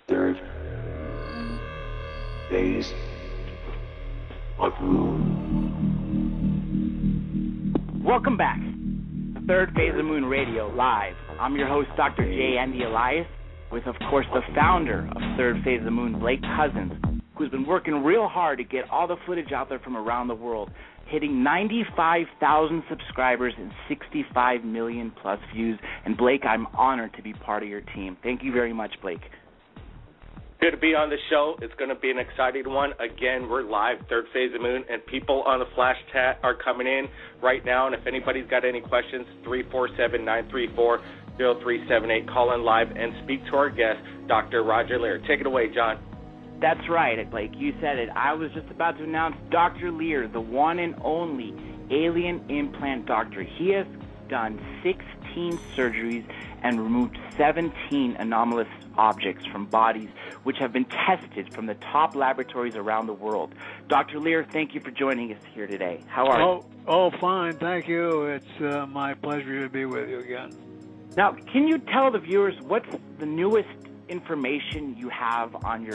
Third phase of moon. Welcome back to Third Phase of Moon Radio Live. I'm your host, Dr. J. Andy Elias, with, of course, the founder of Third Phase of Moon, Blake Cousins, who's been working real hard to get all the footage out there from around the world, hitting 95,000 subscribers and 65 million plus views. And Blake, I'm honored to be part of your team. Thank you very much, Blake. Good to be on the show. It's going to be an exciting one. Again, we're live, Third Phase of Moon, and people on the flash chat are coming in right now. And if anybody's got any questions, 347-934-0378. Call in live and speak to our guest, Dr. Roger Lear. Take it away, John. That's right, Blake. You said it. I was just about to announce Dr. Lear, the one and only alien implant doctor. He has done 16 surgeries and removed 17 anomalous objects from bodies which have been tested from the top laboratories around the world. Dr. Lear, thank you for joining us here today. How are you? Oh, fine. Thank you. It's my pleasure to be with you again. Now, can you tell the viewers what's the newest information you have on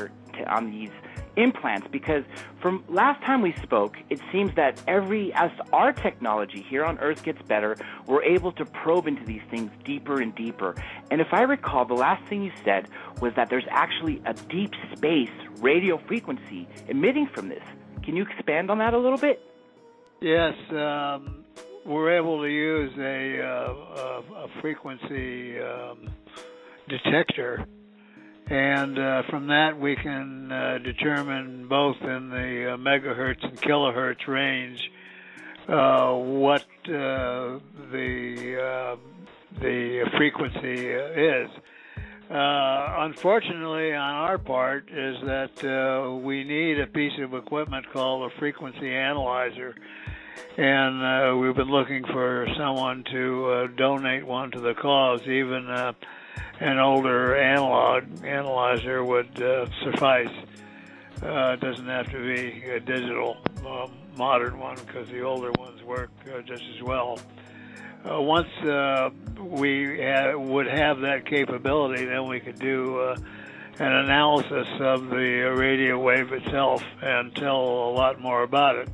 these implants? Because from last time we spoke, it seems that as our technology here on Earth gets better, we're able to probe into these things deeper and deeper. And if I recall, the last thing you said was that there's actually a deep space radio frequency emitting from this. Can you expand on that a little bit? Yes, we're able to use a frequency detector. And from that, we can determine both in the megahertz and kilohertz range what the frequency is. Unfortunately, on our part, is that we need a piece of equipment called a frequency analyzer. And we've been looking for someone to donate one to the cause. Even an older analyzer would suffice. It doesn't have to be a digital modern one, because the older ones work just as well. Once we would have that capability, then we could do an analysis of the radio wave itself and tell a lot more about it.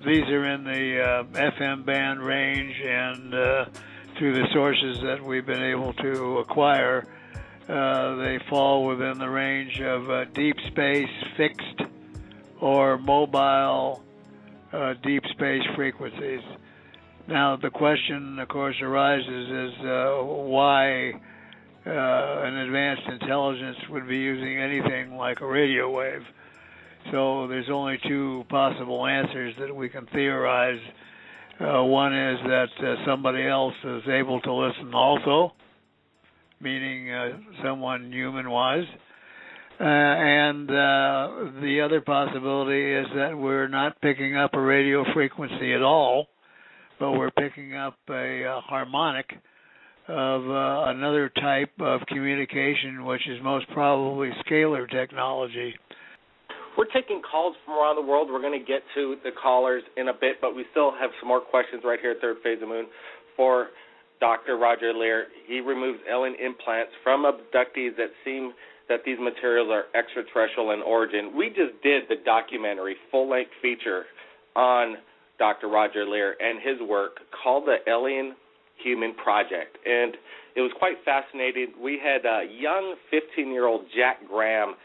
These are in the FM band range, and through the sources that we've been able to acquire, they fall within the range of deep space fixed or mobile deep space frequencies. Now, the question, of course, arises is why an advanced intelligence would be using anything like a radio wave. So there's only two possible answers that we can theorize. One is that somebody else is able to listen also, meaning someone human-wise. And the other possibility is that we're not picking up a radio frequency at all, but we're picking up a harmonic of another type of communication, which is most probably scalar technology. We're taking calls from around the world. We're going to get to the callers in a bit, but we still have some more questions right here at Third Phase of Moon for Dr. Roger Lear. He removes alien implants from abductees that seem that these materials are extraterrestrial in origin. We just did the documentary full-length feature on Dr. Roger Lear and his work called the Alien Human Project, and it was quite fascinating. We had young 15-year-old Jack Graham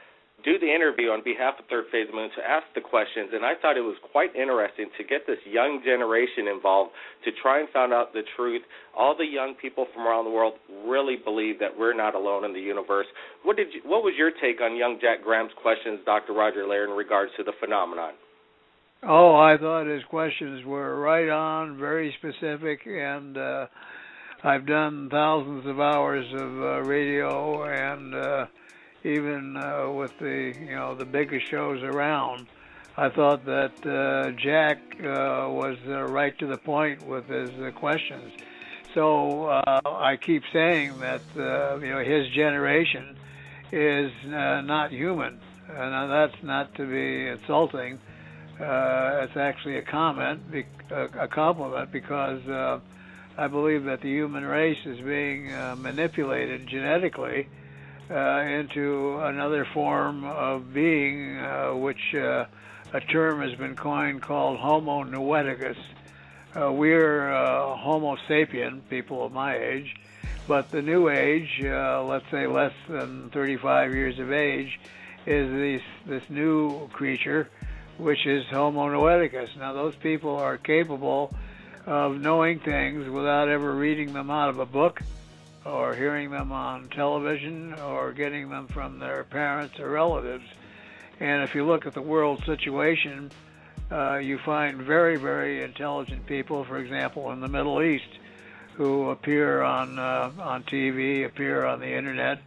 do the interview on behalf of Third Phase of Moon to ask the questions, and I thought it was quite interesting to get this young generation involved to try and find out the truth. All the young people from around the world really believe that we're not alone in the universe. What was your take on young Jack Graham's questions, Dr. Roger Lear, in regards to the phenomenon? Oh, I thought his questions were right on, very specific, and I've done thousands of hours of radio, and even with the biggest shows around, I thought that Jack was right to the point with his questions. So I keep saying that his generation is not human, and that's not to be insulting. It's actually a compliment, because I believe that the human race is being manipulated genetically into another form of being, which a term has been coined called Homo noeticus. We're Homo sapien, people of my age, but the new age, let's say less than 35 years of age, is this new creature, which is Homo noeticus. Now, those people are capable of knowing things without ever reading them out of a book or hearing them on television or getting them from their parents or relatives. And if you look at the world situation, you find very, very intelligent people, for example, in the Middle East, who appear on TV, appear on the internet,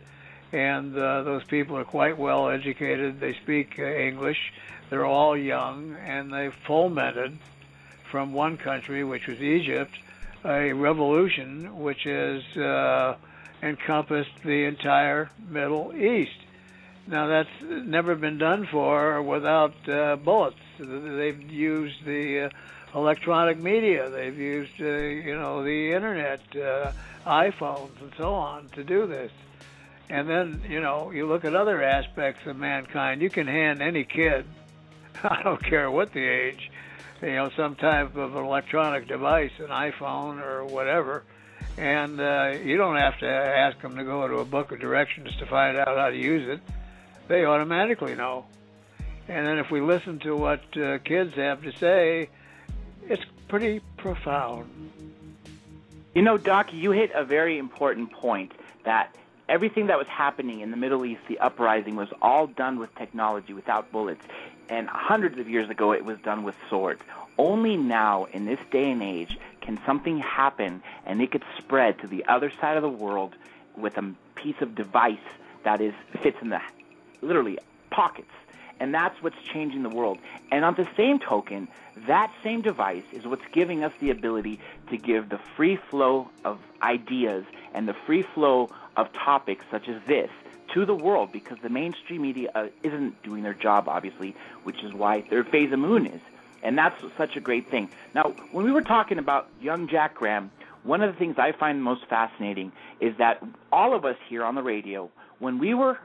and those people are quite well educated. They speak English. They're all young, and they've fomented from one country, which was Egypt, a revolution which has encompassed the entire Middle East. Now, that's never been done for without bullets. They've used the electronic media. They've used, the internet, iPhones, and so on to do this. And then, you look at other aspects of mankind. You can hand any kid, I don't care what the age, some type of electronic device, an iPhone or whatever, and you don't have to ask them to go to a book of directions to find out how to use it. They automatically know. And then if we listen to what kids have to say, it's pretty profound. Doc, you hit a very important point, that everything that was happening in the Middle East, the uprising, was all done with technology, without bullets. And hundreds of years ago, it was done with swords. Only now, in this day and age, can something happen and it could spread to the other side of the world with a piece of device that fits in the literally pockets. And that's what's changing the world. And on the same token, that same device is what's giving us the ability to give the free flow of ideas and the free flow of topics such as this to the world, because the mainstream media isn't doing their job, obviously, which is why Third Phase of Moon is. And that's such a great thing. Now, when we were talking about young Jack Graham, one of the things I find most fascinating is that all of us here on the radio, when we were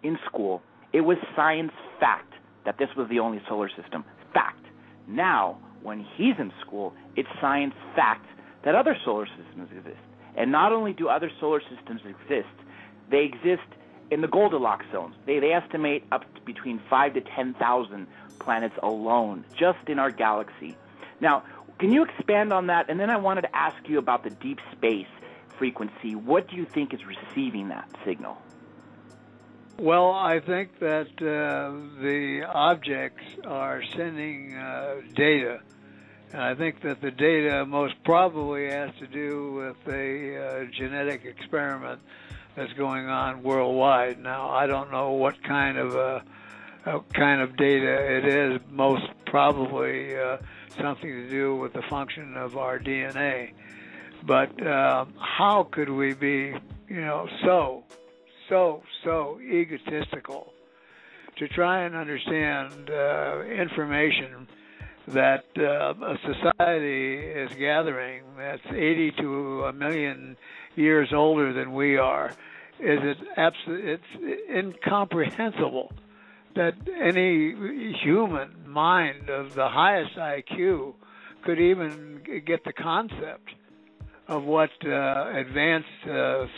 in school, it was science fact that this was the only solar system. Fact. Now, when he's in school, it's science fact that other solar systems exist. And not only do other solar systems exist, they exist in the Goldilocks zones. They estimate up to between 5,000 to 10,000 planets alone, just in our galaxy. Now, can you expand on that? And then I wanted to ask you about the deep space frequency. What do you think is receiving that signal? Well, I think that the objects are sending data. And I think that the data most probably has to do with a genetic experiment that's going on worldwide. Now, I don't know what kind of data it is. Most probably something to do with the function of our DNA. But how could we be, so egotistical to try and understand information that a society is gathering that's 80 to a million years older than we are? It's incomprehensible that any human mind of the highest IQ could even get the concept of what advanced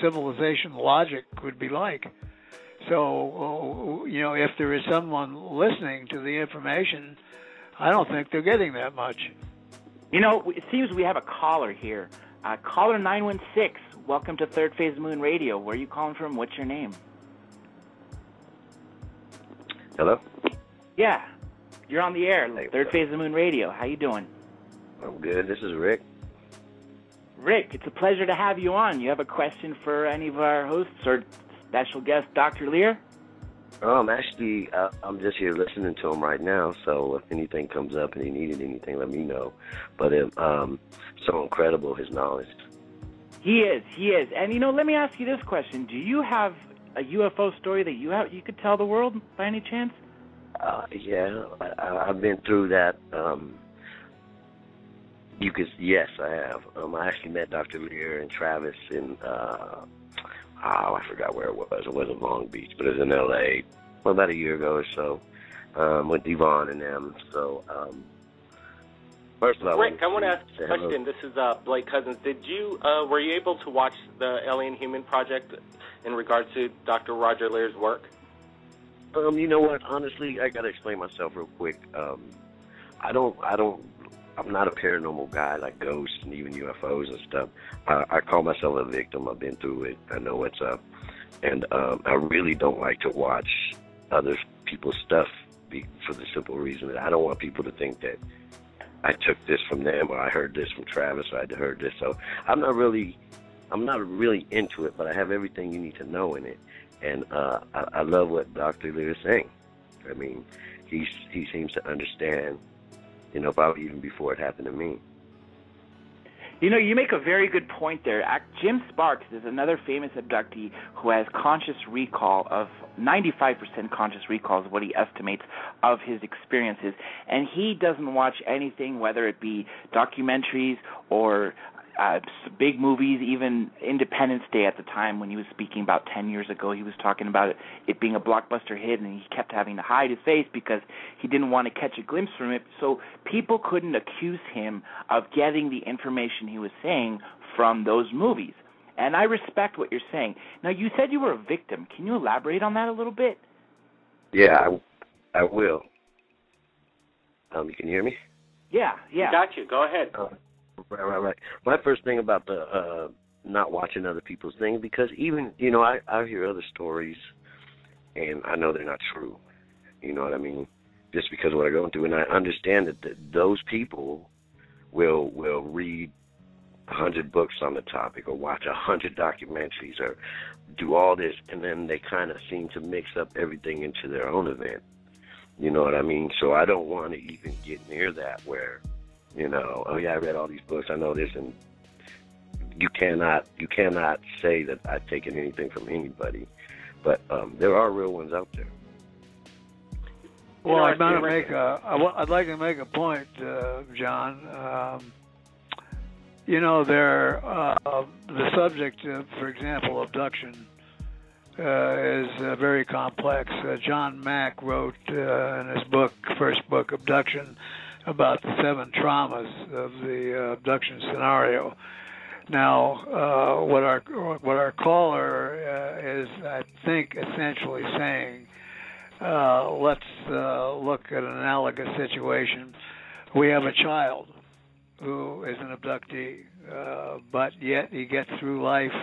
civilization logic would be like. So, if there is someone listening to the information, I don't think they're getting that much. It seems we have a caller here. Caller 916, welcome to Third Phase Moon Radio. Where are you calling from? What's your name? Hello? Yeah, you're on the air. Hey, Third Phase of Moon Radio. How you doing? I'm good. This is Rick. Rick, it's a pleasure to have you on. You have a question for any of our hosts or special guest, Dr. Lear? Actually, I'm just here listening to him right now, so if anything comes up and he needed anything, let me know. But so incredible, his knowledge. He is. And, let me ask you this question. Do you have a UFO story that you could tell the world by any chance? Yeah, I've been through that. Yes, I have. I actually met Dr. Lear and Travis in I forgot where it was. It wasn't Long Beach, but it was in L.A. Well, about a year ago or so, with Devon and them. So, first of all, Rick, I want to ask a question. This is Blake Cousins. Were you able to watch the Alien Human Project in regards to Dr. Roger Lear's work? You know what? Honestly, I gotta explain myself real quick. I'm not a paranormal guy like ghosts and even UFOs and stuff. I call myself a victim. I've been through it. I know what's up. And I really don't like to watch other people's stuff for the simple reason that I don't want people to think that I took this from them or I heard this from Travis or I heard this. So I'm not really into it, but I have everything you need to know in it. And I love what Dr. Lear is saying. I mean, he seems to understand, probably even before it happened to me. You make a very good point there. Jim Sparks is another famous abductee who has conscious recall of 95% conscious recall is what he estimates of his experiences. And he doesn't watch anything, whether it be documentaries or big movies, even Independence Day at the time when he was speaking about 10 years ago. He was talking about it being a blockbuster hit, and he kept having to hide his face because he didn't want to catch a glimpse from it. So people couldn't accuse him of getting the information he was saying from those movies. And I respect what you're saying. Now, you said you were a victim. Can you elaborate on that a little bit? Yeah, I will. You can hear me? Yeah. Got you. Go ahead. Right. My first thing about the not watching other people's things, because even, I hear other stories, and I know they're not true. You know what I mean? Just because of what I'm going through. And I understand that those people will read 100 books on the topic or watch 100 documentaries or do all this, and then they kind of seem to mix up everything into their own event. You know what I mean? So I don't want to even get near that where, oh yeah, I read all these books, I know this, and you cannot say that I've taken anything from anybody. But there are real ones out there. Well, I'd like to make a point, John. The subject, for example, abduction, is very complex. John Mack wrote in his first book, Abduction, about the 7 traumas of the abduction scenario. Now, what our caller is, I think, essentially saying, let's look at an analogous situation. We have a child who is an abductee, but yet he gets through life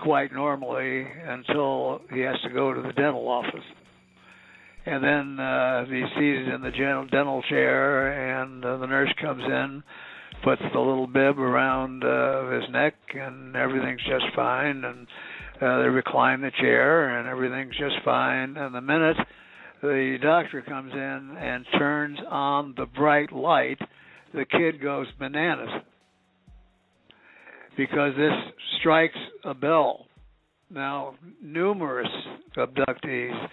quite normally until he has to go to the dental office. And then he's seated in the dental chair, and the nurse comes in, puts the little bib around his neck, and everything's just fine. And they recline the chair, and everything's just fine. And the minute the doctor comes in and turns on the bright light, the kid goes bananas because this strikes a bell. Now, numerous abductees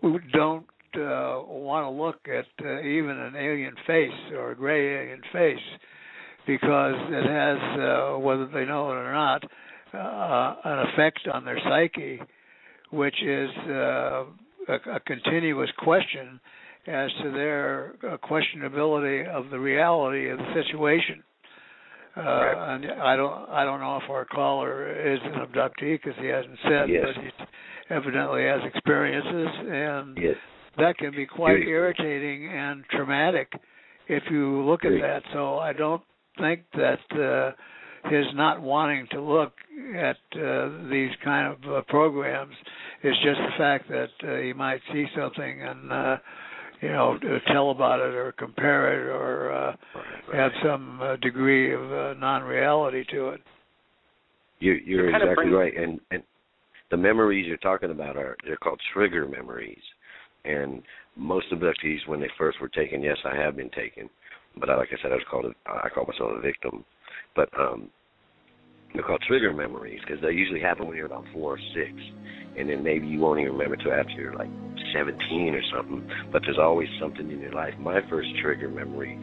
who don't want to look at even an alien face or a gray alien face because it has, whether they know it or not, an effect on their psyche, which is a continuous question as to their questionability of the reality of the situation. And I don't know if our caller is an abductee because he hasn't said, yes, but he evidently has experiences, and yes, that can be quite irritating and traumatic if you look at that. So I don't think that his not wanting to look at these kind of programs is just the fact that he might see something and tell about it or compare it or have some degree of non-reality to it. You're exactly right. And the memories you're talking about they're called trigger memories. And most abductees, when they first were taken, yes, I have been taken, but like I said, I call myself a victim. But they're called trigger memories because they usually happen when you're about 4 or 6, and then maybe you won't even remember till after you're like 17 or something. But there's always something in your life. My first trigger memory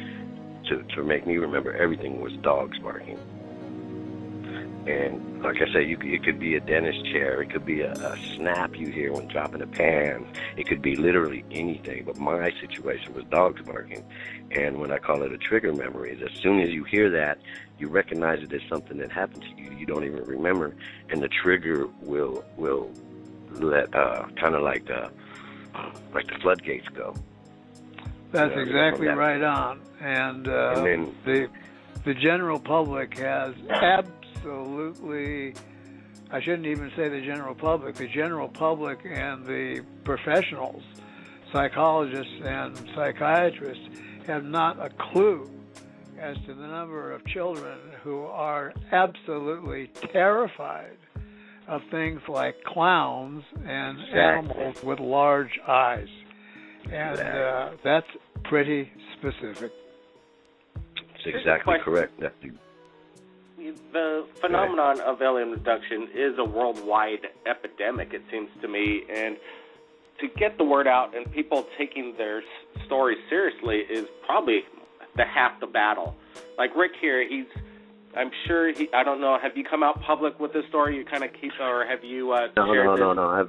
to make me remember everything was dogs barking. And like I say, it could be a dentist chair. It could be a snap you hear when dropping a pan. It could be literally anything. But my situation was dogs barking. And when I call it a trigger memory, is as soon as you hear that, you recognize it as something that happened to you. You don't even remember. And the trigger will let kind of like the floodgates go. That's exactly right on. And then, the general public has absolutely, I shouldn't even say the general public and the professionals, psychologists and psychiatrists, have not a clue as to the number of children who are absolutely terrified of things like clowns and animals with large eyes. And that's pretty specific. That's exactly correct. The phenomenon of alien abduction is a worldwide epidemic, it seems to me, and to get the word out and people taking their stories seriously is probably half the battle. Like Rick here, I'm sure I don't know, have you come out public with this story? You kind of keep, or have you shared this? No.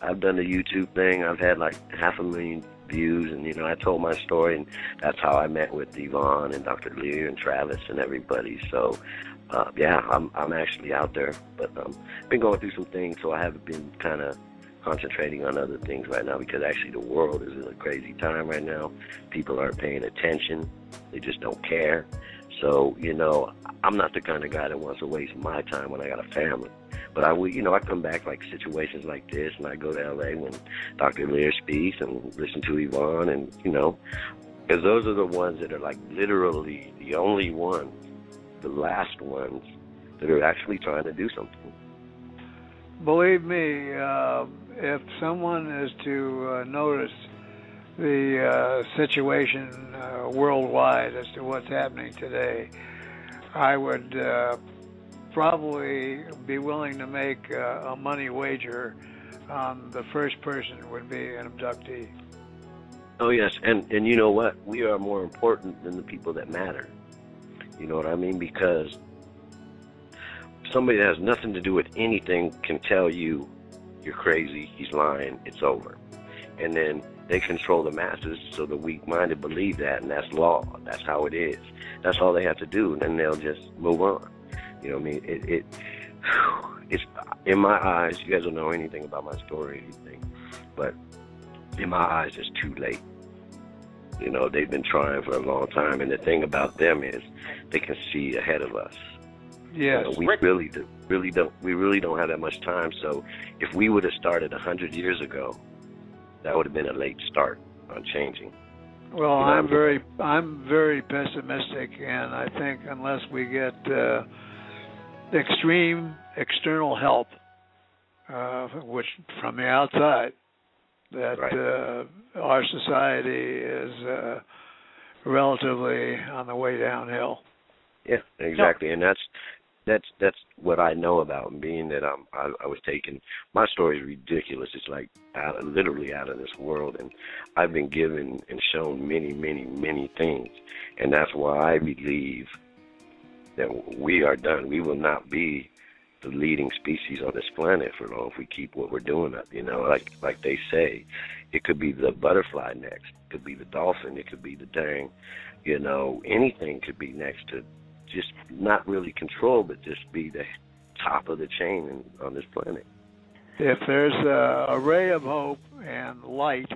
I've done the YouTube thing. I've had like 500,000 views, and I told my story, and that's how I met with Yvonne and Dr. Lear and Travis and everybody. So I'm actually out there, but been going through some things, so I haven't been kind of concentrating on other things right now, because actually the world is in a crazy time right now. People aren't paying attention. They just don't care. So, I'm not the kind of guy that wants to waste my time when I got a family. But I would, I come back like situations like this, and I go to LA when Dr. Lear speaks and listen to Yvonne, and, because those are the ones that are like literally the only ones, the last ones that are actually trying to do something. Believe me, if someone is to notice the situation worldwide as to what's happening today, I would probably be willing to make a money wager on the first person would be an abductee. Oh, yes, and you know what? We are more important than the people that matter. You know what I mean? Because somebody that has nothing to do with anything can tell you you're crazy, he's lying, it's over. And then they control the masses, so the weak-minded believe that, and that's law. That's how it is. That's all they have to do, and then they'll just move on. You know what I mean? It's in my eyes, you guys don't know anything about my story or anything, but in my eyes, it's too late. They've been trying for a long time, and the thing about them is they can see ahead of us. Yes. We really don't have that much time. So if we would have started 100 years ago, that would have been a late start on changing. Well, I'm very pessimistic, and I think unless we get extreme external help, which from the outside, that our society is relatively on the way downhill. Yeah, exactly, and that's what I know about. Being that I was taken, my story is ridiculous. It's like literally out of this world, and I've been given and shown many, many, many things, and that's why I believe that we are done. We will not be the leading species on this planet for long if we keep what we're doing up. Like they say, it could be the butterfly next, it could be the dolphin, it could be the dang, anything could be next to just not really control, but just be the top of the chain on this planet. If there's a ray of hope and light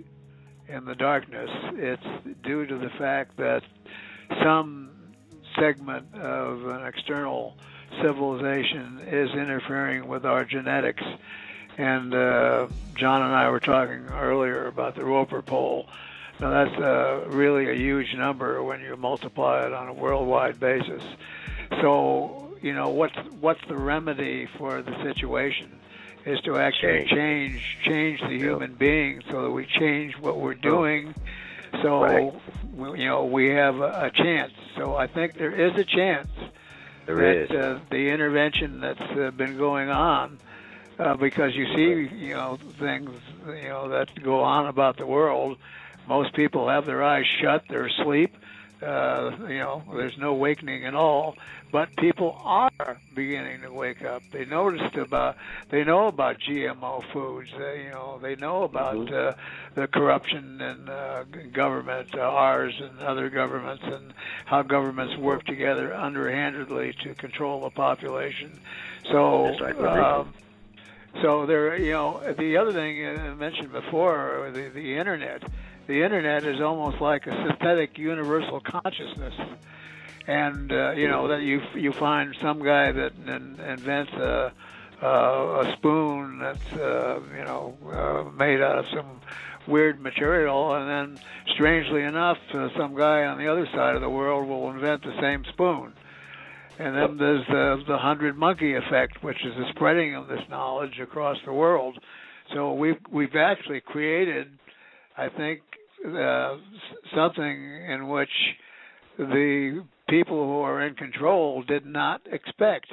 in the darkness, it's due to the fact that some segment of an external civilization is interfering with our genetics. And John and I were talking earlier about the Roper poll. Now that's really a huge number when you multiply it on a worldwide basis. So, what's the remedy for the situation is to actually change the human being so that we change what we're doing. So, we have a chance. So I think there is a chance that the intervention that's been going on, because you see, things, that go on about the world. Most people have their eyes shut, they're asleep, there's no awakening at all, but people are beginning to wake up. They know about GMO foods. They know about the corruption in government, ours and other governments, and how governments work together underhandedly to control the population. So, so there, the other thing I mentioned before, the internet. The internet is almost like a synthetic universal consciousness, and that you find some guy that invents a spoon that's made out of some weird material, and then strangely enough, some guy on the other side of the world will invent the same spoon. And then there's the 100 monkey effect, which is the spreading of this knowledge across the world. So we've actually created, I think, something in which the people who are in control did not expect.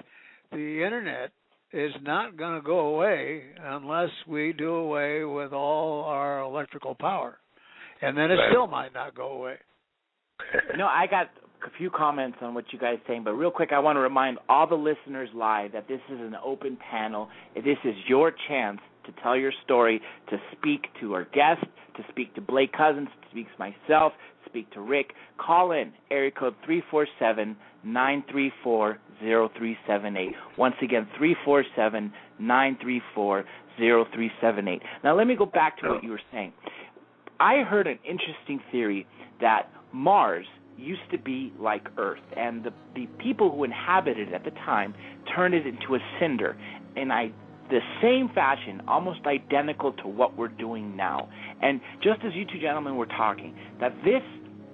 The internet is not going to go away unless we do away with all our electrical power, and then it still might not go away. I got a few comments on what you guys are saying, but real quick, I want to remind all the listeners live that this is an open panel. This is your chance to tell your story, to speak to our guest, to speak to Blake Cousins, to speak to myself, speak to Rick. Call in, area code 347-934-0378. Once again, 347-934-0378. Now, let me go back to what you were saying. I heard an interesting theory that Mars used to be like Earth, and the people who inhabited it at the time turned it into a cinder, and the same fashion, almost identical to what we're doing now. And just as you two gentlemen were talking, that this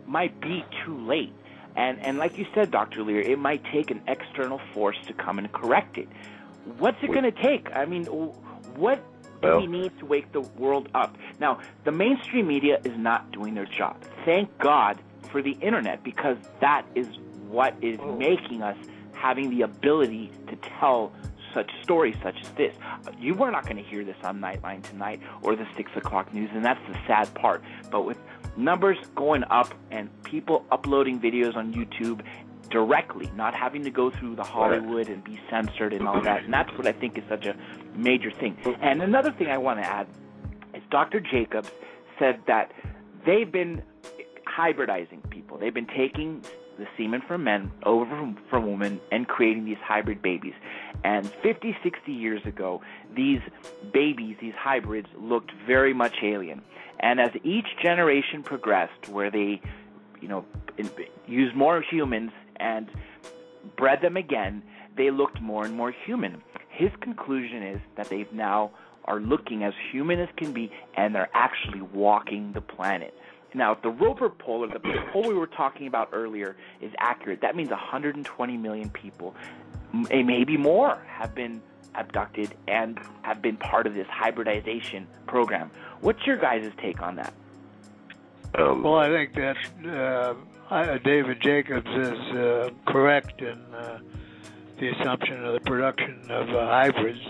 might be too late. And like you said, Dr. Lear, it might take an external force to come and correct it. What's it going to take? I mean, what do we need to wake the world up? Now, the mainstream media is not doing their job. Thank God for the internet, because that is what is making us having the ability to tell such stories such as this. You were not going to hear this on Nightline Tonight or the 6 o'clock news, and that's the sad part. But with numbers going up and people uploading videos on YouTube directly, not having to go through the Hollywood and be censored and all that, and that's what I think is such a major thing. And another thing I want to add is Dr. Jacobs said that they've been hybridizing people. They've been taking the semen from men over from women and creating these hybrid babies. And 50, 60 years ago, these babies, these hybrids, looked very much alien. And as each generation progressed, where they, used more humans and bred them again, they looked more and more human. His conclusion is that they now are looking as human as can be, and they're actually walking the planet. Now, if the Roper poll, or the poll we were talking about earlier, is accurate, that means 120 million people, maybe more, have been abducted and have been part of this hybridization program. What's your guys' take on that? Well, I think that David Jacobs is correct in the assumption of the production of hybrids.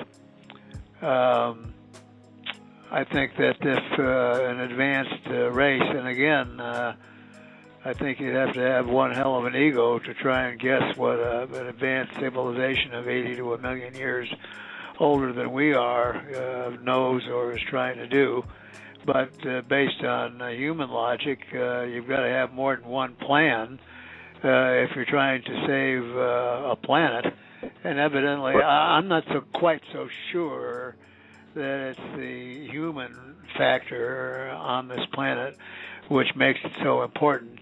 I think that if an advanced race, and again, I think you'd have to have one hell of an ego to try and guess what an advanced civilization of 80 to 1 million years older than we are knows or is trying to do. But based on human logic, you've got to have more than one plan if you're trying to save a planet. And evidently, I'm not quite so sure that it's the human factor on this planet which makes it so important.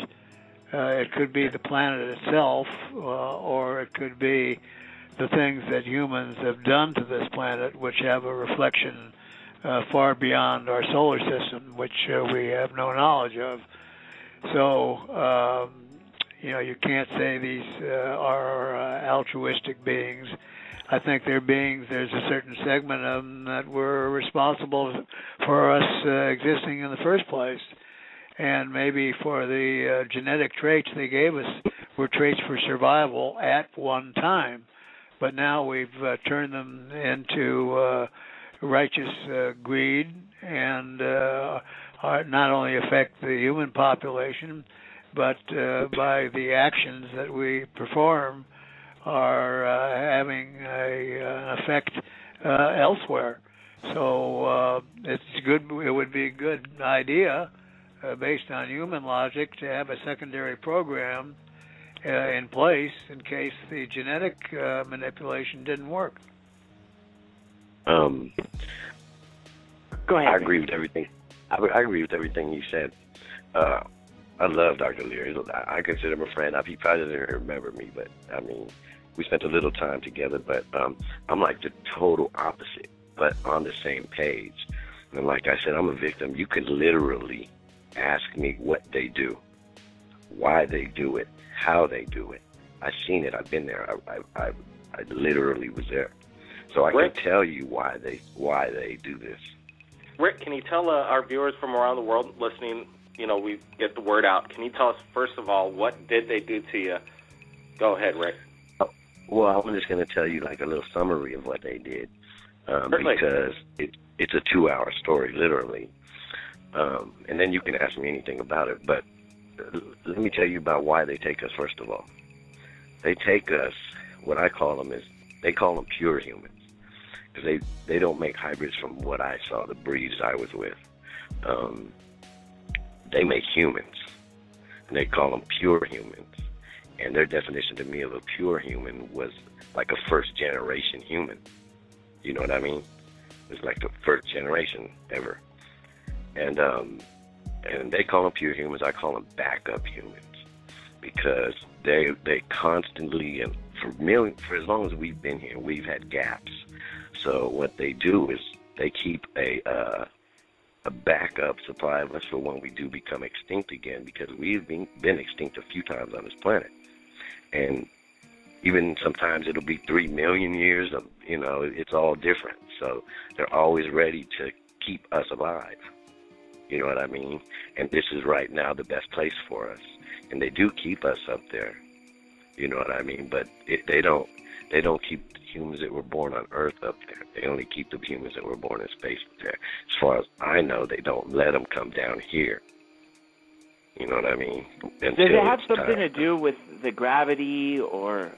It could be the planet itself, or it could be the things that humans have done to this planet, which have a reflection far beyond our solar system, which we have no knowledge of. So, you can't say these are altruistic beings. I think they're beings, there's a certain segment of them that were responsible for us existing in the first place. And maybe for the genetic traits they gave us were traits for survival at one time. But now we've turned them into righteous greed and not only affect the human population, but by the actions that we perform are having an effect elsewhere. So it's good. It would be a good idea, based on human logic, to have a secondary program in place in case the genetic manipulation didn't work. Go ahead. I agree with everything. I agree with everything you said. I love Dr. Lear. I consider him a friend. He probably doesn't remember me, but I mean, we spent a little time together. But I'm like the total opposite, but on the same page. And like I said, I'm a victim. You can literally ask me what they do, why they do it, how they do it. I've seen it. I've been there. I literally was there. So I can tell you why they do this. Rick, can you tell our viewers from around the world listening, we get the word out. Can you tell us, first of all, what did they do to you? Go ahead, Rick. Well, I'm just going to tell you like a little summary of what they did, because it's a 2-hour story, literally. And then you can ask me anything about it. But let me tell you about why they take us, first of all. They take us, what I call them is, they call them pure humans. Because they don't make hybrids from what I saw, the breeds I was with. They make humans, and they call them pure humans. And their definition to me of a pure human was like a first-generation human. You know what I mean? It's like the first generation ever. And they call them pure humans. I call them backup humans, because they constantly, and for as long as we've been here, we've had gaps. So what they do is they keep a backup supply of us for when we do become extinct again, because we've been extinct a few times on this planet. And even sometimes it'll be 3 million years of, it's all different. So they're always ready to keep us alive. You know what I mean? And this is right now the best place for us. And they do keep us up there. You know what I mean? But they don't keep the humans that were born on Earth up there. They only keep the humans that were born in space up there. As far as I know, they don't let them come down here. You know what I mean? Does it have something to do with the gravity or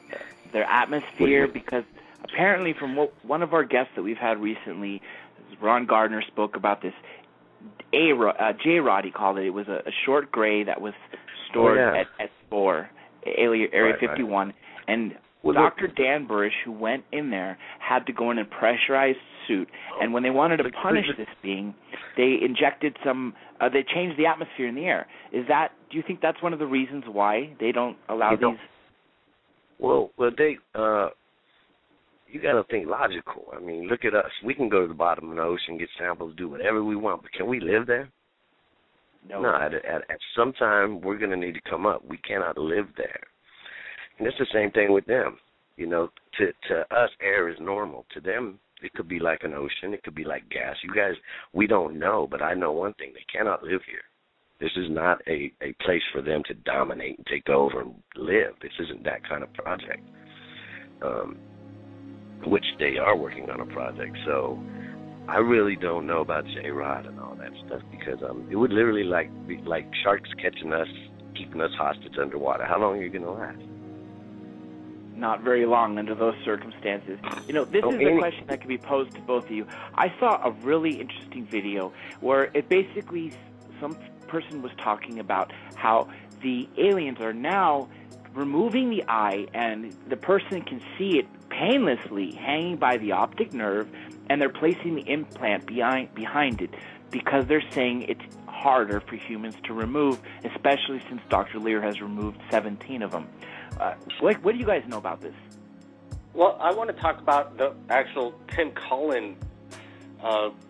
their atmosphere? Because apparently from one of our guests that we've had recently, Ron Gardner, spoke about this J-Rod, he called it. It was a short gray that was stored at S4, Area 51. Right. And Dr. Dan Burrish, who went in there, had to go in a pressurized suit. And when they wanted to punish this being, they injected they changed the atmosphere in the air. Do you think that's one of the reasons why they don't allow these? Well, they, you got to think logical. I mean, look at us. We can go to the bottom of the ocean, get samples, do whatever we want, but can we live there? No. No, at some time, we're going to need to come up. We cannot live there. And it's the same thing with them. To us, air is normal. To them, it could be like an ocean. It could be like gas. You guys, we don't know, but I know one thing. They cannot live here. This is not a place for them to dominate and take over and live. This isn't that kind of project, which they are working on a project. So I really don't know about J-Rod and all that stuff, because it would literally be like sharks catching us, keeping us hostage underwater. How long are you going to last? Not very long under those circumstances. This is a question that can be posed to both of you. I saw a really interesting video where it basically, some person was talking about how the aliens are now removing the eye, and the person can see it painlessly hanging by the optic nerve, and they're placing the implant behind it, because they're saying it's harder for humans to remove, especially since Dr. Lear has removed 17 of them. What do you guys know about this? Well, I want to talk about the actual Tim Cullen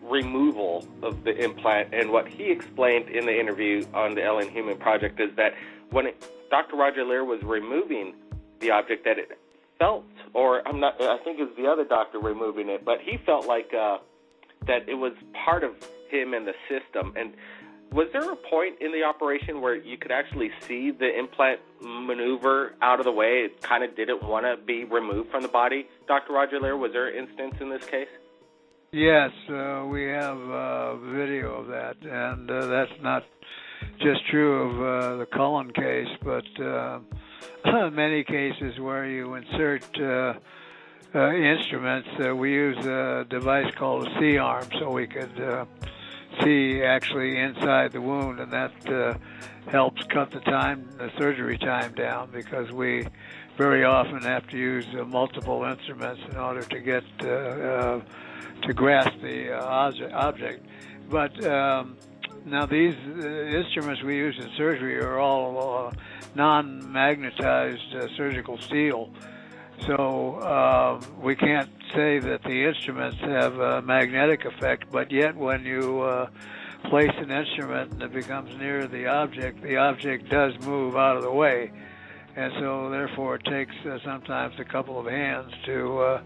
removal of the implant, and what he explained in the interview on the Alien Human Project is that when Dr. Roger Lear was removing the object, that it felt, I think it was the other doctor removing it, but he felt like that it was part of him and the system. And was there a point in the operation where you could actually see the implant maneuver out of the way? It kind of didn't want to be removed from the body, Dr. Roger Lear? Was there an instance in this case? Yes, we have video of that, and that's not just true of the Cullen case, but many cases where you insert instruments, we use a device called a C-arm so we could see actually inside the wound, and that helps cut the surgery time down, because we very often have to use multiple instruments in order to get to grasp the object. But now these instruments we use in surgery are all non-magnetized surgical steel. So we can't say that the instruments have a magnetic effect, but yet when you place an instrument and it becomes near the object does move out of the way. And so therefore it takes sometimes a couple of hands to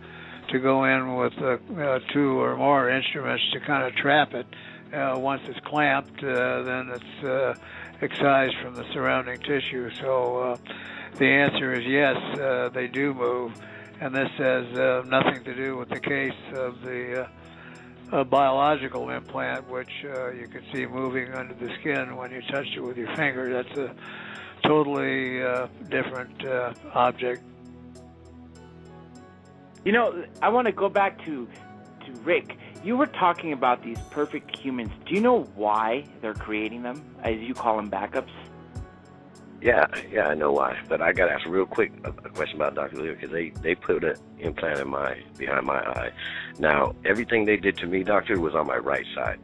go in with two or more instruments to kind of trap it. Once it's clamped, then it's excised from the surrounding tissue. So the answer is yes, they do move, and this has nothing to do with the case of the biological implant, which you can see moving under the skin when you touch it with your finger. That's a totally different object. You know, I want to go back to Rick. You were talking about these perfect humans. Do you know why they're creating them, as you call them, backups? Yeah, I know why. But I got to ask real quick a question about Dr. Lear, because they put an implant in behind my eye. Now, everything they did to me, doctor, was on my right side.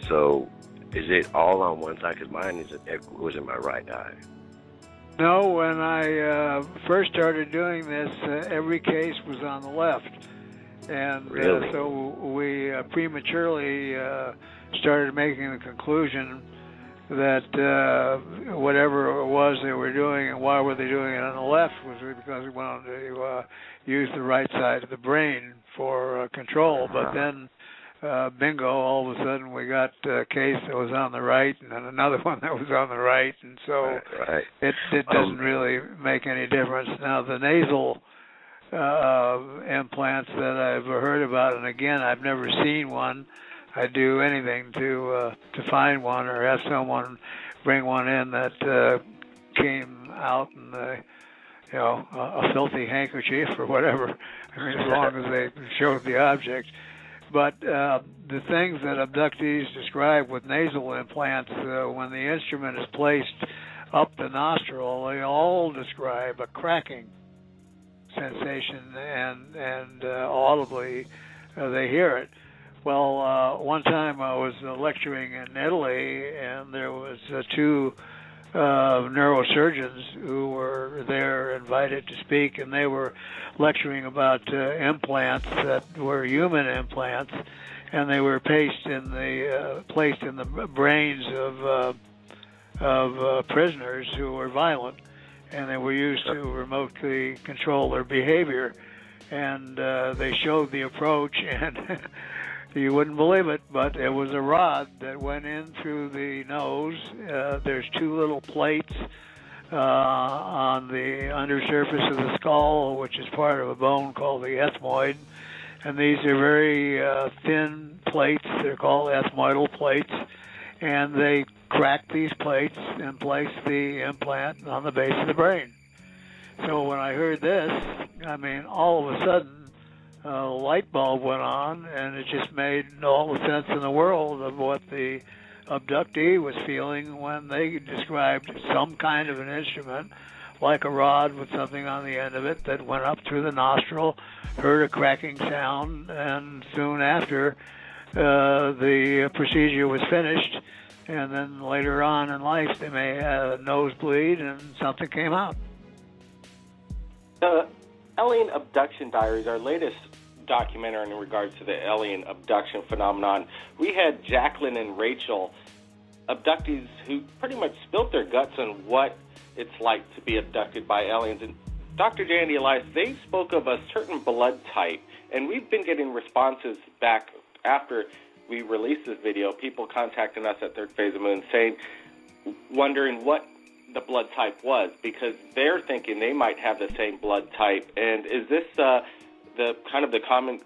So is it all on one side? Because mine was in my right eye. No, when I first started doing this, every case was on the left. And really? So we prematurely started making the conclusion that whatever it was they were doing and why were they doing it on the left was because we wanted to use the right side of the brain for control. But then, bingo, all of a sudden we got a case that was on the right and then another one that was on the right. And so right. It doesn't really make any difference. Now, the nasal implants that I've heard about, and again, I've never seen one. I'd do anything to find one or have someone bring one in that came out in a filthy handkerchief or whatever. I mean, as long as they showed the object. But the things that abductees describe with nasal implants, when the instrument is placed up the nostril, they all describe a cracking sensation, and audibly they hear it. Well, one time I was lecturing in Italy, and there was two neurosurgeons who were there invited to speak, and they were lecturing about implants that were human implants, and they were placed in the brains of prisoners who were violent, and they were used to remotely control their behavior. And they showed the approach, and you wouldn't believe it, but it was a rod that went in through the nose. There's two little plates on the undersurface of the skull, which is part of a bone called the ethmoid. And these are very thin plates. They're called ethmoidal plates. And they cracked these plates and placed the implant on the base of the brain. So when I heard this, I mean, all of a sudden, a light bulb went on, and it just made all the sense in the world of what the abductee was feeling when they described some kind of an instrument, like a rod with something on the end of it that went up through the nostril, heard a cracking sound, and soon after the procedure was finished. And then later on in life, they may have a nosebleed and something came out. Alien Abduction Diaries, our latest documentary in regards to the alien abduction phenomenon. We had Jacqueline and Rachel, abductees who pretty much spilt their guts on what it's like to be abducted by aliens. And Dr. Jandy Elias, they spoke of a certain blood type, and we've been getting responses back after we released this video, people contacting us at Third Phase of Moon saying, wondering what the blood type was, because they're thinking they might have the same blood type. And is this the the kind of the common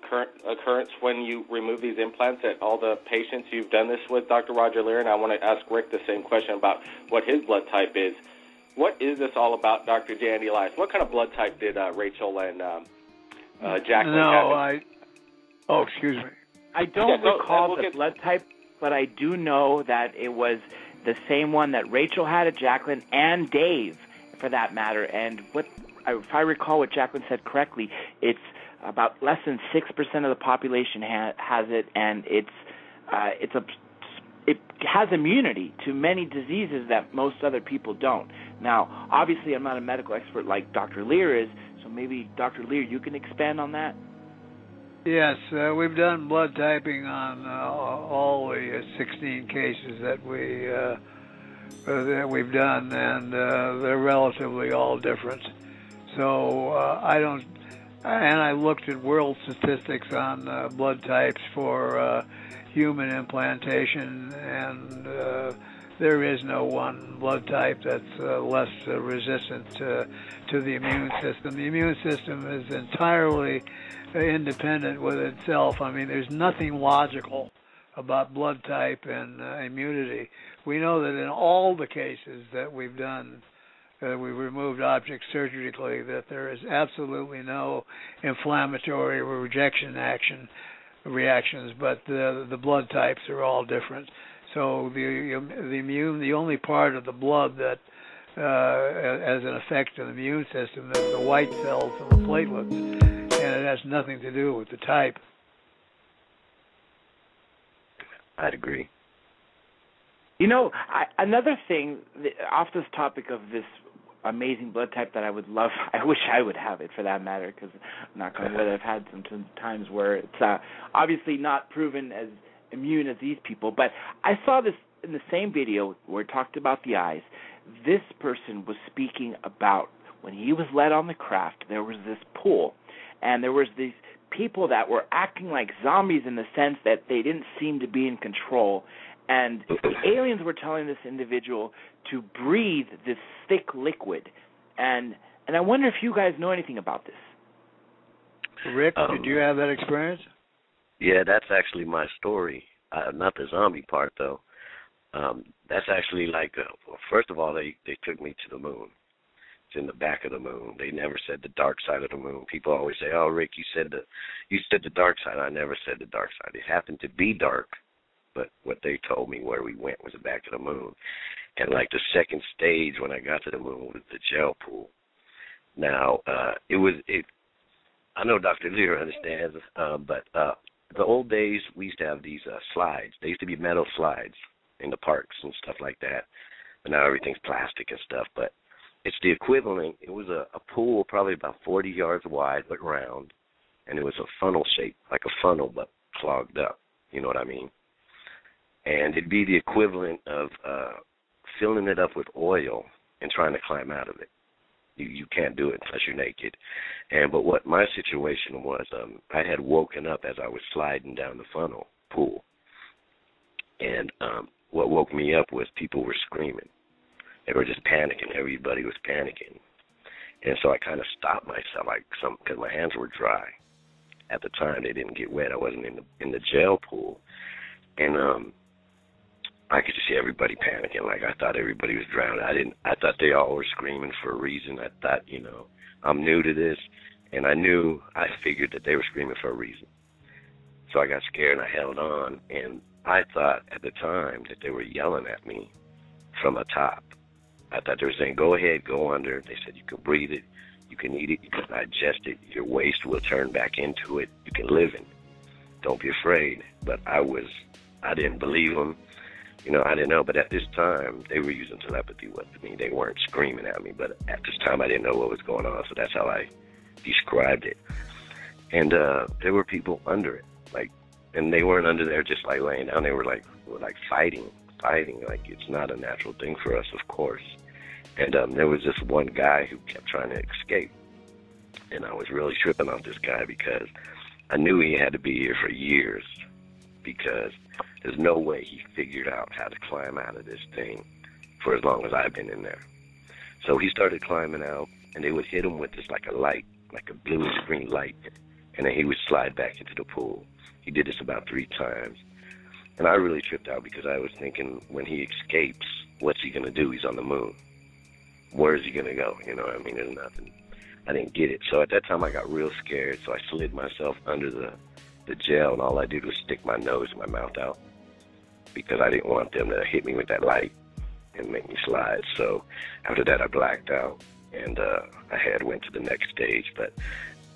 occurrence when you remove these implants at all the patients you've done this with, Dr. Roger Lear? And I want to ask Rick the same question about what his blood type is. What is this all about, Dr. Jandy Elias? What kind of blood type did Rachel and Jacqueline have? Oh, excuse me. I don't recall the blood type, but I do know that it was the same one that Rachel had at Jacqueline and Dave, for that matter. And if I recall what Jacqueline said correctly, it's about less than 6% of the population has it, and it has immunity to many diseases that most other people don't. Now, obviously, I'm not a medical expert like Dr. Lear is, so maybe, Dr. Lear, you can expand on that? Yes, we've done blood typing on all the 16 cases that we've done, and they're relatively all different. So I looked at world statistics on blood types for human implantation, and there is no one blood type that's less resistant to the immune system. The immune system is entirely independent with itself. I mean, there's nothing logical about blood type and immunity. We know that in all the cases that we've done, we've removed objects surgically, that there is absolutely no inflammatory or rejection reactions, but the blood types are all different. So the only part of the blood that has an effect on the immune system is the white cells and the platelets, and it has nothing to do with the type. I'd agree. You know, another thing, off this topic of this amazing blood type that I would love, I wish I would have it for that matter, because I'm not going to I've had some times where it's obviously not proven as immune as these people, but I saw this in the same video where it talked about the eyes. This person was speaking about when he was led on the craft, there was this pool, and there was these people that were acting like zombies in the sense that they didn't seem to be in control, and the aliens were telling this individual to breathe this thick liquid, and I wonder if you guys know anything about this. Rick, did you have that experience? Yeah, that's actually my story. Not the zombie part, though. That's actually like, first of all, they took me to the moon. It's in the back of the moon. They never said the dark side of the moon. People always say, "Oh, Rick, you said the dark side." I never said the dark side. It happened to be dark, but what they told me where we went was the back of the moon. And like the second stage when I got to the moon was the gel pool. Now, I know Dr. Lear understands, but the old days, we used to have these slides. They used to be metal slides in the parks and stuff like that. But now everything's plastic and stuff. But it's the equivalent. It was a pool probably about 40 yards wide but round, and it was a funnel shape, like a funnel but clogged up. You know what I mean? And it'd be the equivalent of filling it up with oil and trying to climb out of it. You can't do it unless you're naked. But what my situation was, I had woken up as I was sliding down the funnel pool. And what woke me up was people were screaming. They were just panicking. Everybody was panicking. And so I kind of stopped myself, because my hands were dry. At the time, they didn't get wet. I wasn't in the gel pool. And I could just see everybody panicking. Like, I thought everybody was drowning. I thought they all were screaming for a reason. I thought, I'm new to this, and I figured that they were screaming for a reason. So I got scared, and I held on, and I thought at the time that they were yelling at me from the top. I thought they were saying, "Go ahead, go under." They said, "You can breathe it, you can eat it, you can digest it, your waste will turn back into it, you can live it. Don't be afraid." But I didn't believe them. I didn't know, but at this time, they were using telepathy with me. They weren't screaming at me, but at this time, I didn't know what was going on, so that's how I described it. And there were people under it, and they weren't under there just like laying down. They were like fighting, like it's not a natural thing for us, of course. And there was this one guy who kept trying to escape, and I was really tripping off this guy because I knew he had to be here for years, because there's no way he figured out how to climb out of this thing for as long as I've been in there. So he started climbing out, and they would hit him with this like a light, like a bluish green light, and then he would slide back into the pool. He did this about 3 times. And I really tripped out because I was thinking, when he escapes, what's he going to do? He's on the moon. Where is he going to go? You know what I mean? There's nothing. I didn't get it. So at that time, I got real scared. So I slid myself under the jail, and all I did was stick my nose and my mouth out because I didn't want them to hit me with that light and make me slide. So after that, I blacked out, and I went to the next stage. But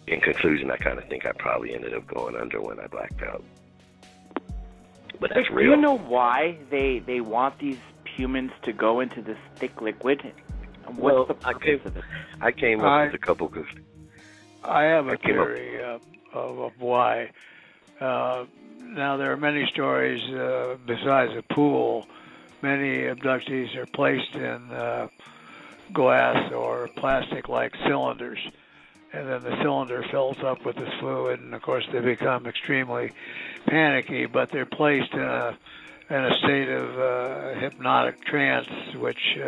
in conclusion, I kind of think I probably ended up going under when I blacked out. But that's real. Do you know why they want these humans to go into this thick liquid? What's the purpose of it? I came up with a couple of... I have a theory of why. Now, there are many stories besides the pool. Many abductees are placed in glass or plastic-like cylinders, and then the cylinder fills up with this fluid, and of course they become extremely panicky, but they're placed in a state of hypnotic trance, which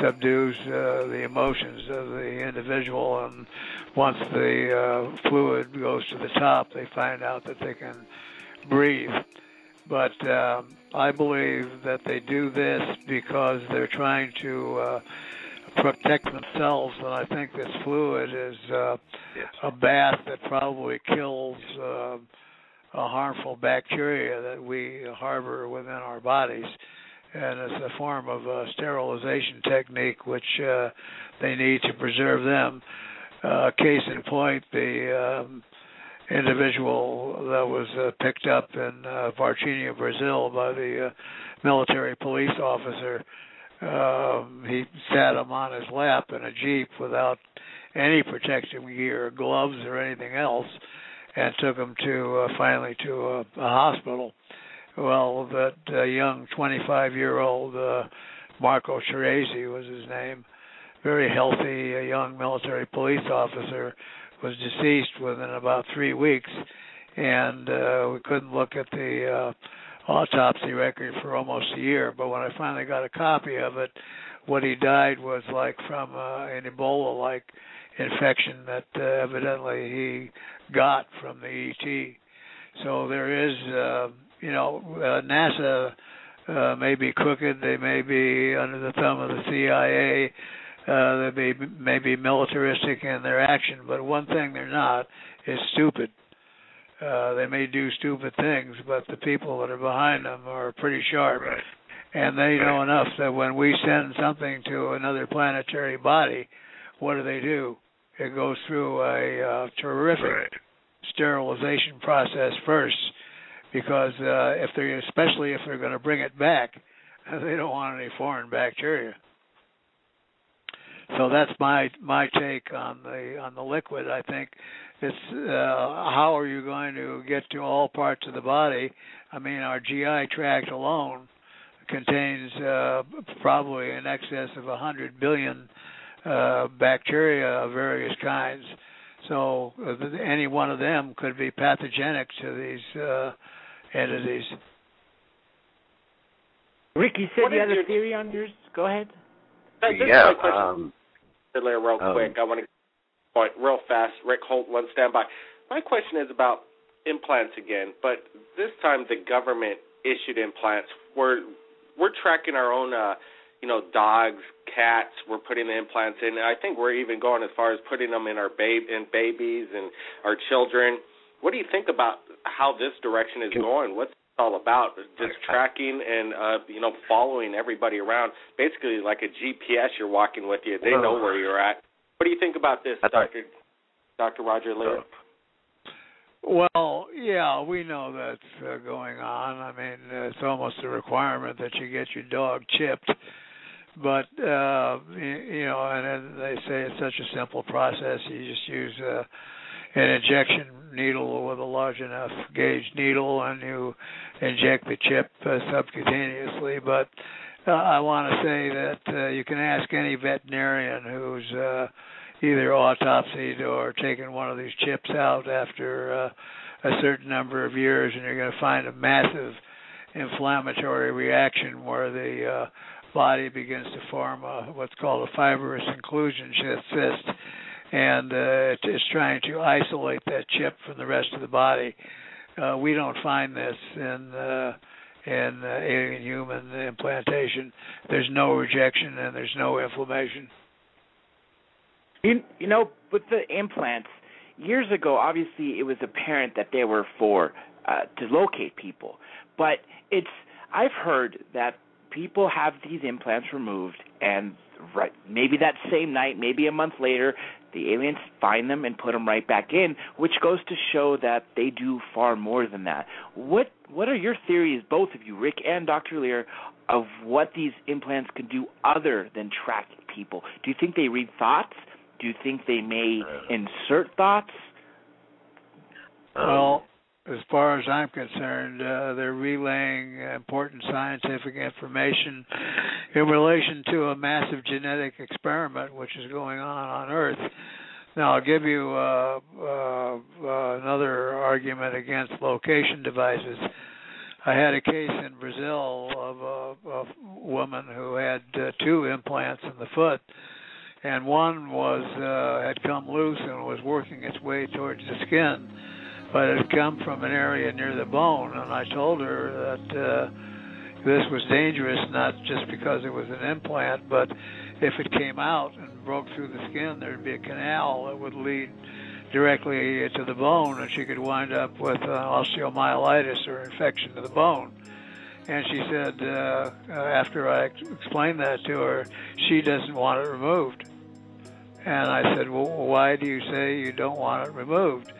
subdues the emotions of the individual, and once the fluid goes to the top, they find out that they can breathe. But I believe that they do this because they're trying to protect themselves, and I think this fluid is a bath that probably kills a harmful bacteria that we harbor within our bodies, and it's a form of a sterilization technique which they need to preserve them. Case in point, the individual that was picked up in Varginha, Brazil by the military police officer, he sat him on his lap in a Jeep without any protective gear, gloves, or anything else, and took him finally to a hospital. Well, that young 25-year-old Marco Ceresi was his name, very healthy young military police officer, was deceased within about 3 weeks, and we couldn't look at the autopsy record for almost a year. But when I finally got a copy of it, what he died was like from an Ebola-like infection that evidently he got from the ET. So there is, NASA may be crooked, they may be under the thumb of the CIA, they may be militaristic in their action, but one thing they're not is stupid. They may do stupid things, but the people that are behind them are pretty sharp. Right. And they know enough that when we send something to another planetary body, what do? It goes through a terrific sterilization process first, because especially if they're going to bring it back, they don't want any foreign bacteria. So that's my take on the liquid. I think it's how are you going to get to all parts of the body? I mean, our GI tract alone contains probably in excess of 100 billion bacteria of various kinds. So any one of them could be pathogenic to these entities. Rick, you said you had a theory on yours. Go ahead. Yeah. Real quick, I want to point real fast. Rick, hold one standby. My question is about implants again, but this time the government issued implants. We're tracking our own, dogs, cats. We're putting the implants in. And I think we're even going as far as putting them in our babies and our children. What do you think about how this direction is going? What's it all about? Just tracking and following everybody around, basically like a GPS. You're walking with you. They know where you're at. What do you think about this, Dr. Roger Lear? Well, yeah, we know that's going on. I mean, it's almost a requirement that you get your dog chipped. But, and they say it's such a simple process. You just use an injection needle with a large enough gauge needle, and you inject the chip subcutaneously. But I want to say that you can ask any veterinarian who's either autopsied or taken one of these chips out after a certain number of years, and you're going to find a massive inflammatory reaction where the body begins to form what's called a fibrous inclusion cyst, and it's trying to isolate that chip from the rest of the body. We don't find this in alien human implantation. There's no rejection and there's no inflammation. You know, with the implants, years ago, obviously it was apparent that they were for to locate people. But I've heard that people have these implants removed, and maybe that same night, maybe a month later, the aliens find them and put them right back in, which goes to show that they do far more than that. What are your theories, both of you, Rick and Dr. Lear, of what these implants can do other than track people? Do you think they read thoughts? Do you think they may insert thoughts? Well, as far as I'm concerned, they're relaying important scientific information in relation to a massive genetic experiment which is going on Earth. Now, I'll give you another argument against location devices. I had a case in Brazil of a woman who had 2 implants in the foot, and one had come loose and was working its way towards the skin, but it had come from an area near the bone, and I told her that this was dangerous, not just because it was an implant, but if it came out and broke through the skin, there'd be a canal that would lead directly to the bone, and she could wind up with osteomyelitis or infection to the bone. And she said, after I explained that to her, she doesn't want it removed. And I said, well, why do you say you don't want it removed?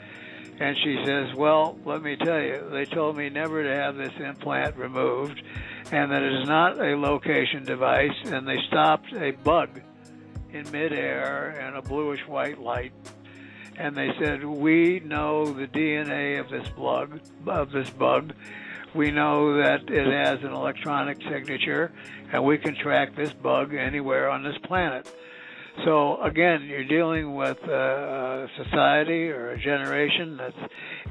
And she says, well, let me tell you, they told me never to have this implant removed, and that it is not a location device, and they stopped a bug in midair and a bluish-white light. And they said, we know the DNA of this bug. We know that it has an electronic signature, and we can track this bug anywhere on this planet. So, again, you're dealing with a society or a generation that's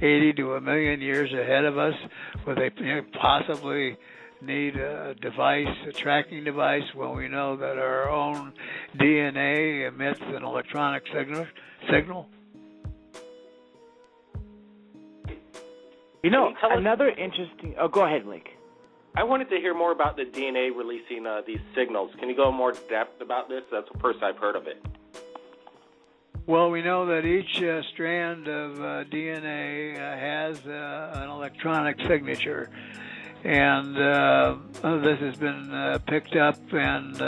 80 to 1 million years ahead of us, where they possibly need a device, a tracking device, when we know that our own DNA emits an electronic signal. You know, another interesting... Oh, go ahead, Blake. I wanted to hear more about the DNA releasing these signals. Can you go in more depth about this? That's the first I've heard of it. Well, we know that each strand of DNA has an electronic signature, and this has been picked up, and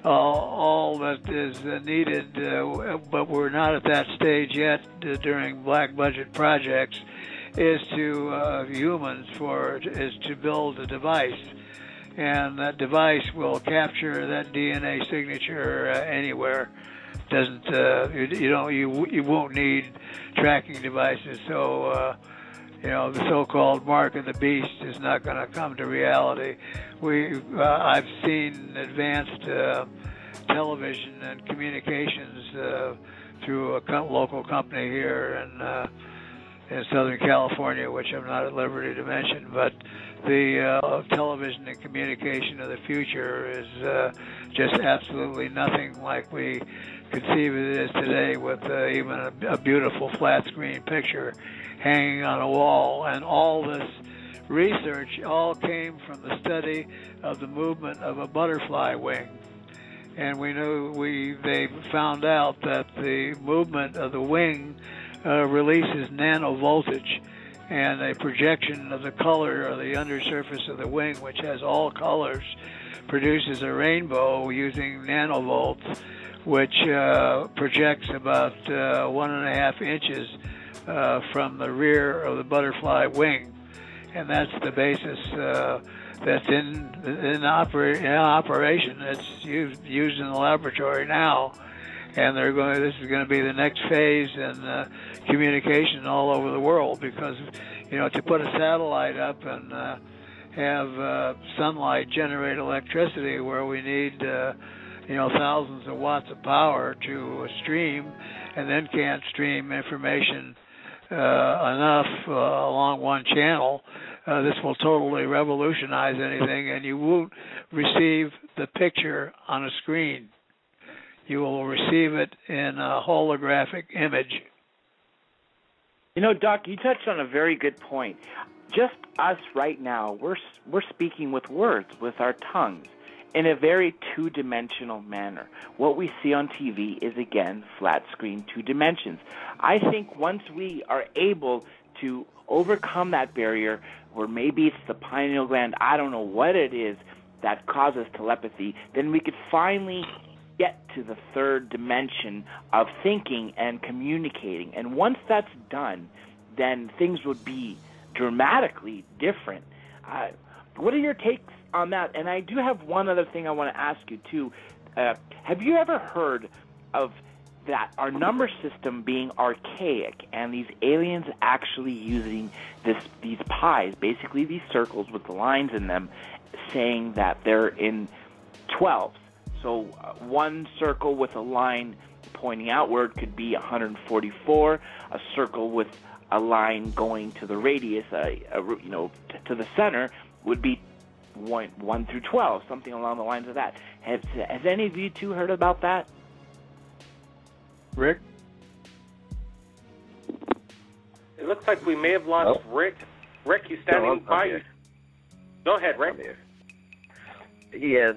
all that is needed, but we're not at that stage yet during black budget projects, is to build a device, and that device will capture that DNA signature anywhere. You won't need tracking devices. So the so-called mark of the beast is not going to come to reality. I've seen advanced television and communications through a local company here in Southern California, which I'm not at liberty to mention, but the television and communication of the future is just absolutely nothing like we conceive it is today, with even a beautiful flat screen picture hanging on a wall. And all this research all came from the study of the movement of a butterfly wing. And they found out that the movement of the wing releases nanovoltage, and a projection of the color of the undersurface of the wing, which has all colors, produces a rainbow using nanovolts, which projects about 1.5 inches from the rear of the butterfly wing. And that's the basis that's in operation. It's used in the laboratory now. And this is going to be the next phase in communication all over the world, because, to put a satellite up and have sunlight generate electricity where we need, thousands of watts of power to stream, and then can't stream information enough along one channel, this will totally revolutionize anything, and you won't receive the picture on a screen. you will receive it in a holographic image. You know, Doc, you touched on a very good point. Just us right now, we're speaking with words, with our tongues, in a very two-dimensional manner. What we see on TV is, again, flat screen, 2 dimensions. I think once we are able to overcome that barrier, or maybe it's the pineal gland, I don't know what it is that causes telepathy, then we could finally get to the 3rd dimension of thinking and communicating. And once that's done, then things would be dramatically different. What are your takes on that? And I do have one other thing I want to ask you, too. Have you ever heard of that, our number system being archaic, and these aliens actually using these pies, basically these circles with the lines in them, saying that they're in 12s? So one circle with a line pointing outward could be 144. A circle with a line going to the radius, to the center, would be 1 through 12, something along the lines of that. Has any of you two heard about that? Rick? It looks like we may have lost Rick. Rick, you standing by? Go ahead, Rick. Yeah,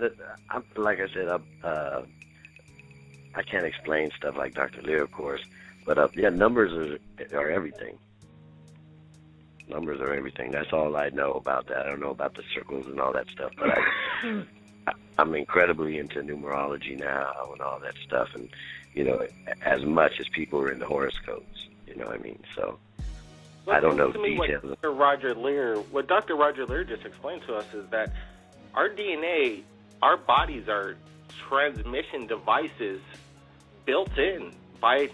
like I said, I can't explain stuff like Dr. Lear, of course, but numbers are everything. Numbers are everything. That's all I know about that. I don't know about the circles and all that stuff, but I'm incredibly into numerology now and all that stuff, and as much as people are into horoscopes. You know what I mean? So I don't know the details. What Dr. Roger Lear just explained to us is that our DNA, our bodies are transmission devices built in by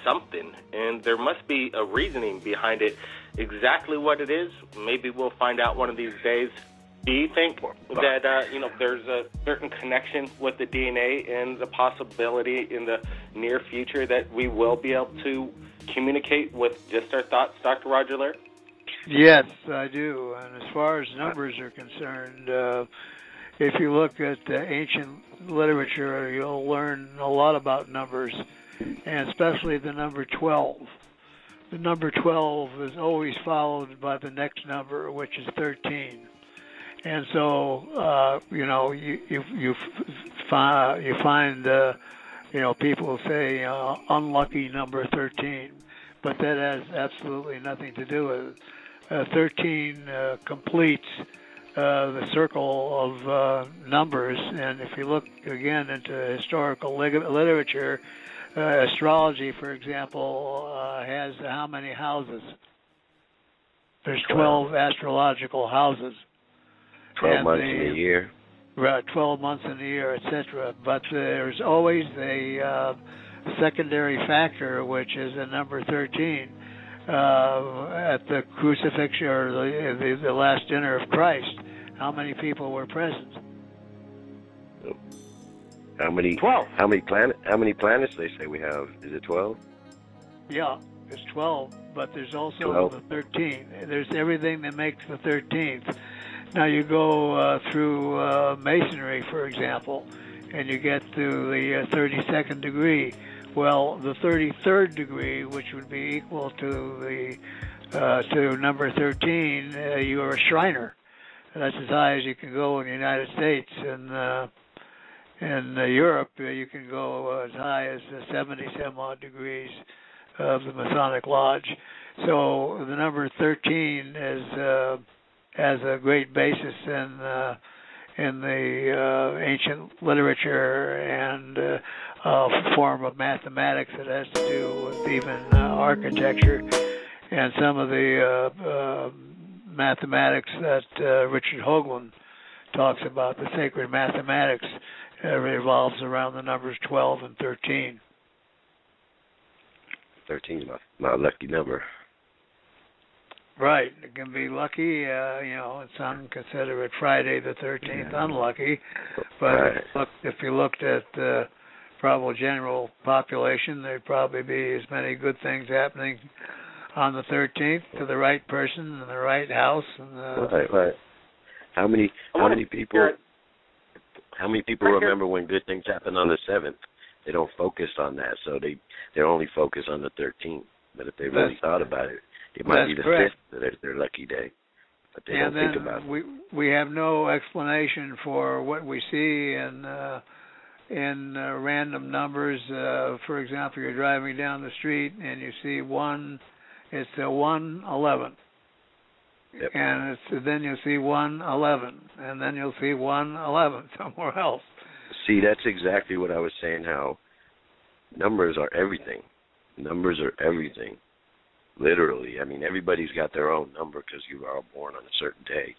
something, and there must be a reasoning behind it. Exactly what it is, maybe we'll find out one of these days. Do you think that there's a certain connection with the DNA and the possibility in the near future that we will be able to communicate with just our thoughts, Dr. Roger Lear? Yes, I do. And as far as numbers are concerned, if you look at ancient literature, you'll learn a lot about numbers, and especially the number 12. The number 12 is always followed by the next number, which is 13. And so, you find people say unlucky number 13, but that has absolutely nothing to do with it. 13 completes the circle of numbers, and if you look again into historical literature, astrology, for example, has how many houses? There's 12 astrological houses. 12 months in a year. Right, 12 months in a year, etc. But there's always a secondary factor, which is the number 13. At the crucifixion, or the last dinner of Christ, how many people were present? How many? 12. How many planets they say we have? Is it 12? Yeah, it's 12. But there's also 12. the 13. There's everything that makes the 13th. Now you go through Masonry, for example, and you get to the 32nd degree. Well, the 33rd degree, which would be equal to to number 13, you are a Shriner. That's as high as you can go in the United States. And in Europe, you can go as high as 70-some-odd degrees of the Masonic Lodge. So the number 13 has a great basis in the ancient literature and a form of mathematics that has to do with even architecture, and some of the mathematics that Richard Hoagland talks about, the sacred mathematics, revolves around the numbers 12 and 13. 13 is my lucky number. Right. It can be lucky, some consider it Friday the 13th unlucky, but if you looked at the probable general population, there'd probably be as many good things happening on the 13th to the right person in the right house. And, right. How many people remember when good things happened on the 7th? they don't focus on that, so they're only focused on the 13th. But if they really thought about it, it might be the 5th that is their lucky day. But they don't think about it. We have no explanation for what we see in random numbers. For example, you're driving down the street and you see it's a 111. Yep. And then you'll see 111, and then you'll see 111 somewhere else. See, that's exactly what I was saying, how numbers are everything. Numbers are everything, literally. I mean, everybody's got their own number because you are all born on a certain day,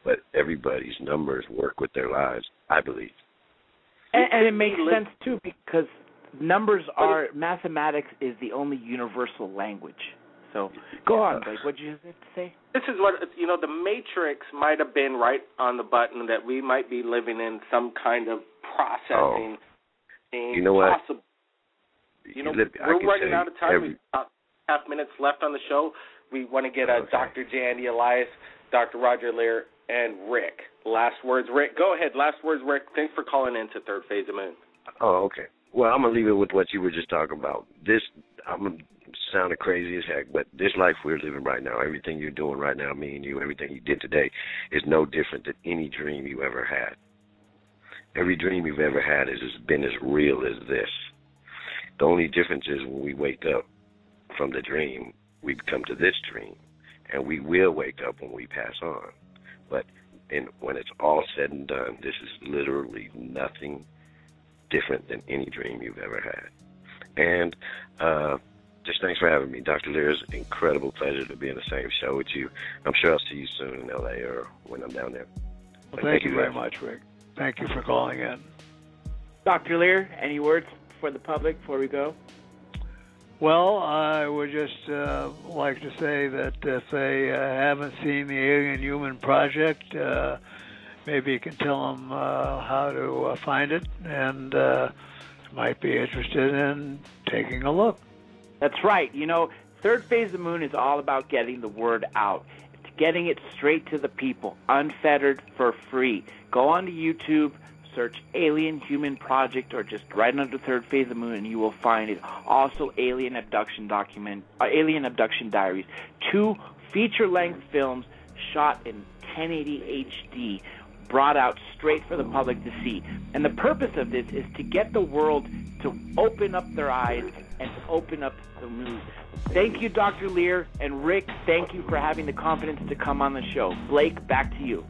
but everybody's numbers work with their lives, I believe. And it makes sense, too, because mathematics is the only universal language. So go on, Blake. What did you have to say? This is what, the Matrix might have been right on the button, that we might be living in some kind of processing. You know what? We're running out of time. We've got 5 minutes left on the show. We want to get Dr. Jandy Elias, Dr. Roger Lear, and Rick. Last words, Rick. Go ahead. Last words, Rick. Thanks for calling in to Third Phase of Moon. Oh, okay. Well, I'm going to leave it with what you were just talking about. I'm sounding crazy as heck, but this life we're living right now, everything you're doing right now, me and you, everything you did today, is no different than any dream you ever had. Every dream you've ever had has been as real as this. The only difference is when we wake up from the dream, we come to this dream, and we will wake up when we pass on. But when it's all said and done, this is literally nothing different than any dream you've ever had. And just thanks for having me, Dr. Lear. It's an incredible pleasure to be in the same show with you. I'm sure I'll see you soon in L.A. or when I'm down there. Well, thank you very much, Rick. Thank you for calling in. Dr. Lear, any words for the public before we go? Well, I would just like to say that if they haven't seen the Alien Human Project, maybe you can tell them how to find it, and might be interested in taking a look. That's right. Third Phase of the Moon is all about getting the word out. It's getting it straight to the people, unfettered, for free. Go onto YouTube, search Alien Human Project, or just right under Third Phase of the Moon, and you will find it. Also, Alien Abduction Diaries, 2 feature-length films shot in 1080 HD, brought out straight for the public to see. And the purpose of this is to get the world to open up their eyes and to open up the news. Thank you, Dr. Lear, and Rick, thank you for having the confidence to come on the show. Blake, back to you.